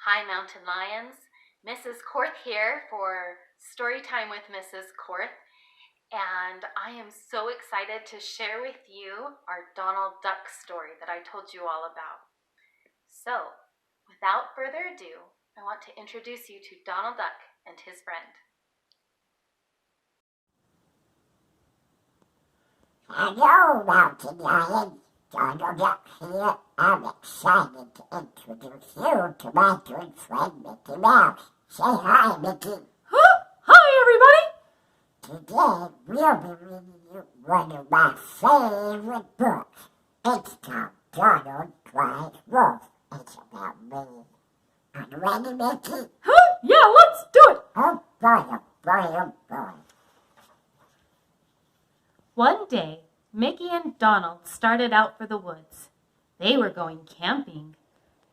Hi, Mountain Lions. Mrs. Korth here for Story Time with Mrs. Korth. And I am so excited to share with you our Donald Duck story that I told you all about. So, without further ado, I want to introduce you to Donald Duck and his friend. Hello, Mountain Lions. Donald Duck here. I'm excited to introduce you to my good friend Mickey Mouse. Say hi, Mickey. Huh? Hi, everybody. Today, we'll be reading you one of my favorite books. It's called Donald Cries Wolf. It's about me. Are you ready, Mickey? Huh? Yeah, let's do it. Oh boy, oh boy, oh boy. One day, Mickey and Donald started out for the woods. They were going camping.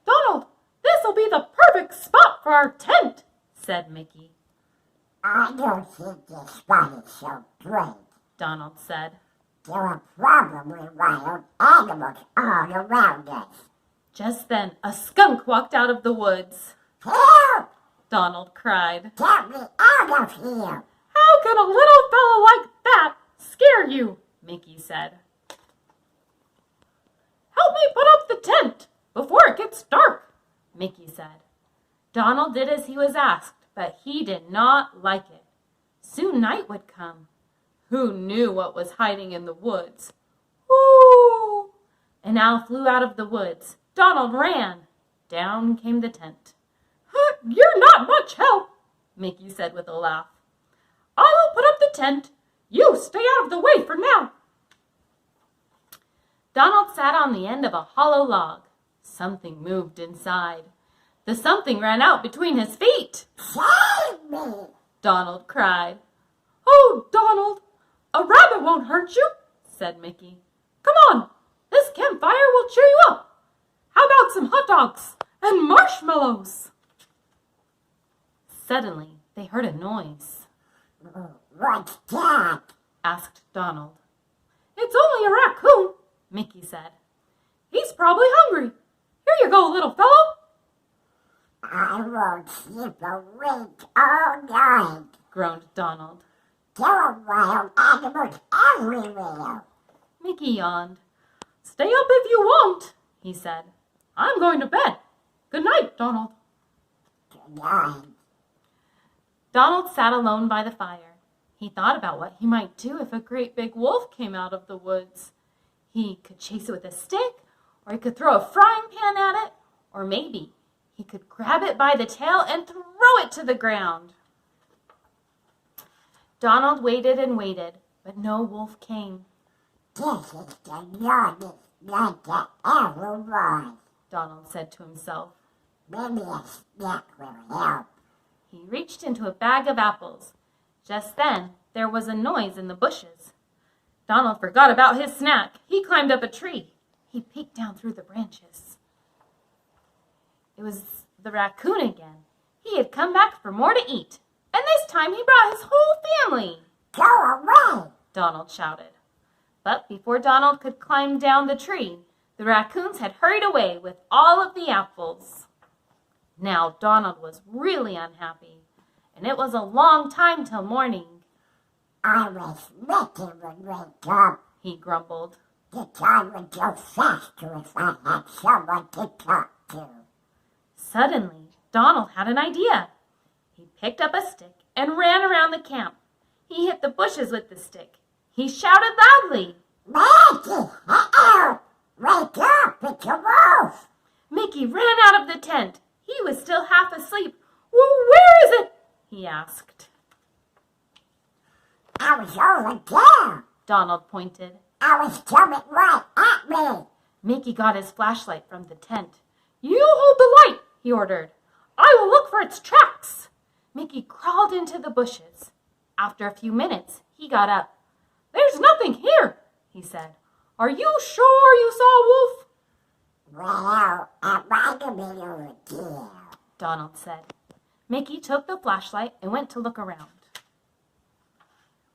Donald, this'll be the perfect spot for our tent, said Mickey. I don't think this spot is so great, Donald said. There are probably wild animals all around us. Just then, a skunk walked out of the woods. Help! Donald cried. Get me out of here! How can a little fellow like that scare you? Mickey said. Help me put up the tent before it gets dark, Mickey said. Donald did as he was asked, but he did not like it. Soon night would come. Who knew what was hiding in the woods? Whoo! An owl flew out of the woods. Donald ran. Down came the tent. You're not much help, Mickey said with a laugh. I will put up the tent. You stay out of the way for now. Donald sat on the end of a hollow log. Something moved inside. The something ran out between his feet. Save me! Donald cried. Oh, Donald, a rabbit won't hurt you, said Mickey. Come on, this campfire will cheer you up. How about some hot dogs and marshmallows? Suddenly, they heard a noise. What's that? Asked Donald. It's only a raccoon, Mickey said. He's probably hungry. Here you go, little fellow. I won't sleep a wink all night, groaned Donald. There are wild animals everywhere. Mickey yawned. Stay up if you want, he said. I'm going to bed. Good night, Donald. Good night. Donald sat alone by the fire. He thought about what he might do if a great big wolf came out of the woods. He could chase it with a stick, or he could throw a frying pan at it, or maybe he could grab it by the tail and throw it to the ground. Donald waited and waited, but no wolf came. This is the longest night that ever was, Donald said to himself. Maybe a snack will help. He reached into a bag of apples. Just then, there was a noise in the bushes. Donald forgot about his snack. He climbed up a tree. He peeked down through the branches. It was the raccoon again. He had come back for more to eat, and this time he brought his whole family. Go away! Donald shouted. But before Donald could climb down the tree, the raccoons had hurried away with all of the apples. Now Donald was really unhappy, and it was a long time till morning. I wish Mickey would wake up, he grumbled. The time would go faster if I had someone to talk to. Suddenly, Donald had an idea. He picked up a stick and ran around the camp. He hit the bushes with the stick. He shouted loudly, Mickey! Uh-oh! Wake up! It's a wolf! Mickey ran out of the tent. He was still half asleep. Where is it? He asked. I was over there. Donald pointed. I was coming right at me. Mickey got his flashlight from the tent. You hold the light, he ordered. I will look for its tracks. Mickey crawled into the bushes. After a few minutes, he got up. There's nothing here, he said. Are you sure you saw a wolf? Well, it might have been over there, Donald said. Mickey took the flashlight and went to look around.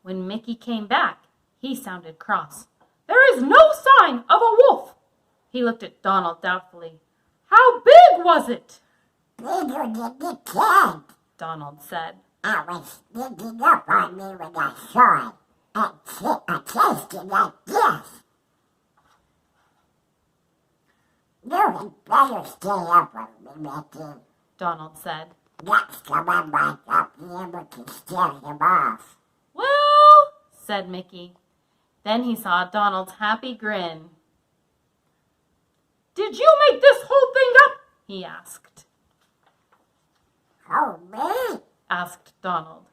When Mickey came back, he sounded cross. There is no sign of a wolf. He looked at Donald doubtfully. How big was it? bigger than the tent. Donald said. It was sneaking up on me when I saw it. I tasted like this. You had better stay up with me, Mickey. Donald said. Next time I might not be able to scare him off. Well, said Mickey. Then he saw Donald's happy grin. Did you make this whole thing up? He asked. Oh, me? Asked Donald.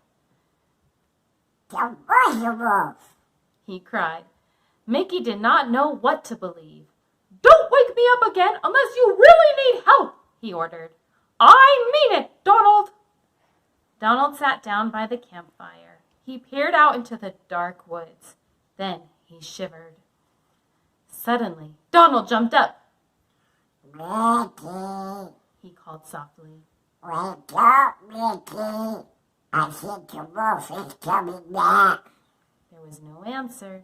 There was a wolf. He cried. Mickey did not know what to believe. Don't wake me up again unless you really need help, he ordered. I mean it, Donald. Donald sat down by the campfire. He peered out into the dark woods. Then he shivered. Suddenly, Donald jumped up. Mickey, He called softly. wake up, Mickey. I think the wolf is coming back. There was no answer.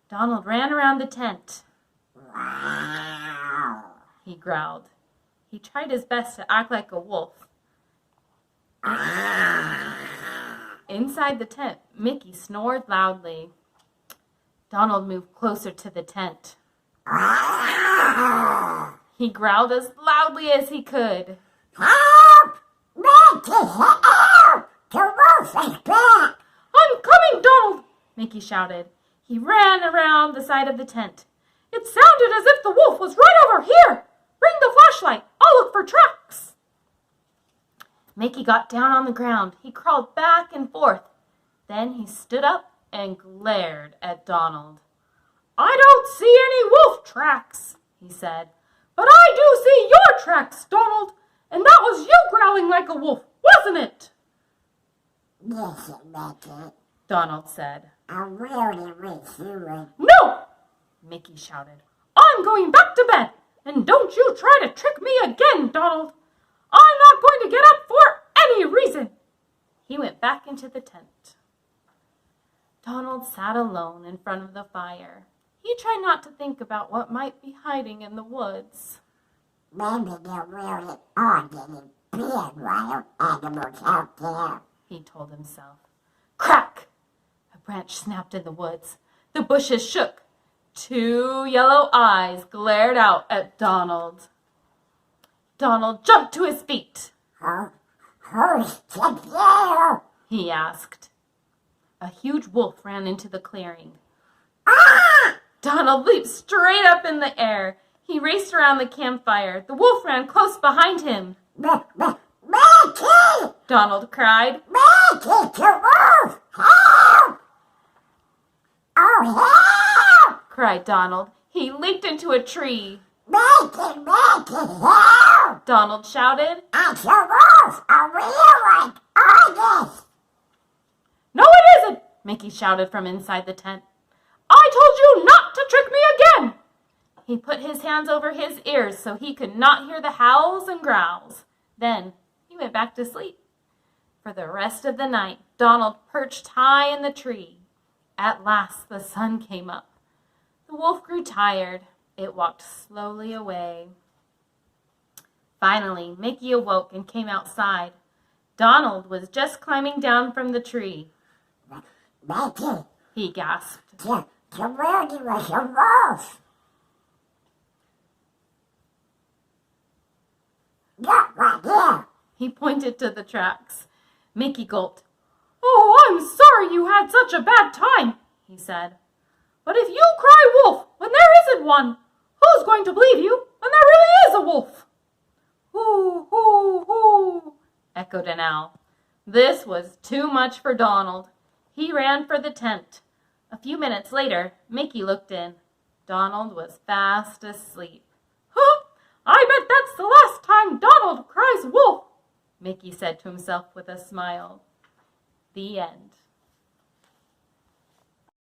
Donald ran around the tent. Wow. He growled. He tried his best to act like a wolf. Inside the tent, Mickey snored loudly. Donald moved closer to the tent. He growled as loudly as he could. Help! Mickey, help! The wolf is back! I'm coming, Donald! Mickey shouted. He ran around the side of the tent. It sounded as if the wolf was right over here. Bring the flashlight. I'll look for tracks. Mickey got down on the ground. He crawled back and forth. Then he stood up and glared at Donald. I don't see any wolf tracks, he said. But I do see your tracks, Donald. And that was you growling like a wolf, wasn't it? Listen, Mickey, Donald said. I really wish you would. No, Mickey shouted. I'm going back to bed. And don't you try to trick me again, Donald. I'm not going to get up for any reason. He went back into the tent. Donald sat alone in front of the fire. He tried not to think about what might be hiding in the woods. Maybe there really are getting big wild animals out there. He told himself. Crack! A branch snapped in the woods. The bushes shook. 2 yellow eyes glared out at Donald. Donald jumped to his feet. Who's there? He asked. A huge wolf ran into the clearing. Ah! Donald leaped straight up in the air. He raced around the campfire. The wolf ran close behind him. Mickey! Donald cried. Mickey, the wolf! Help! Oh, help! Cried Donald. He leaped into a tree. Mickey, help! Donald shouted. It's a wolf! A real one! August! No, it isn't, Mickey shouted from inside the tent. I told you not to trick me again. He put his hands over his ears so he could not hear the howls and growls. Then he went back to sleep. For the rest of the night, Donald perched high in the tree. At last the sun came up. The wolf grew tired. It walked slowly away. Finally, Mickey awoke and came outside. Donald was just climbing down from the tree. Mickey, He gasped. the world was a wolf! Look right here! He pointed to the tracks. Mickey gulped. Oh, I'm sorry you had such a bad time, He said. but if you cry wolf when there isn't one, who's going to believe you when there really is a wolf? Hoo, hoo, hoo, echoed an owl. This was too much for Donald. He ran for the tent. A few minutes later, Mickey looked in. Donald was fast asleep. Huh, I bet that's the last time Donald cries wolf. Mickey said to himself with a smile. The end.